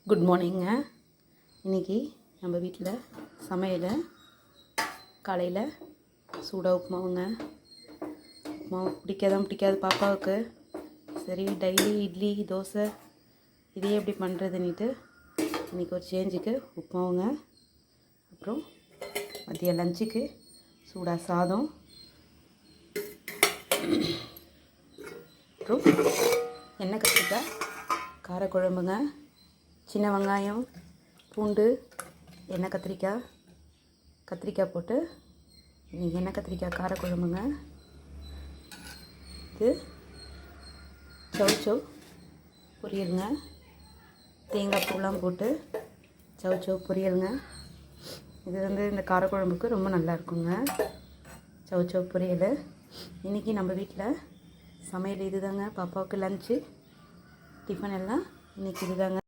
Good மார்னிங்க. இன்றைக்கி நம்ம வீட்டில் சமையல் காலையில் சூடாக உப்புமாவுங்க. உப்புமாவு பிடிக்காது பாப்பாவுக்கு. சரி, டெய்லி இட்லி தோசை இதே எப்படி பண்ணுறதுன்னுட்டு இன்றைக்கி ஒரு சேஞ்சுக்கு உப்புமாவுங்க. அப்புறம் மதிய லஞ்சுக்கு சூடாக சாதம், அப்புறம் எண்ணெய் கத்திரிக்காய் காரக்குழம்புங்க. சின்ன வெங்காயம், பூண்டு, எண்ணெய் கத்திரிக்காய் போட்டு இன்றைக்கி எண்ணெய் கத்திரிக்காய் காரக்குழம்புங்க. இது சௌச்சௌ பொரியலுங்க. தேங்காய் பூலாம் போட்டு சௌச்சௌ பொரியலுங்க. இது இந்த காரக்குழம்புக்கு ரொம்ப நல்லா இருக்குங்க. சௌச்சௌ பொரியல். இன்றைக்கி நம்ம வீட்டில் சமையல் இது தாங்க. பாப்பாவுக்கு லஞ்சு டிஃபன் எல்லாம் இன்றைக்கி இது தாங்க.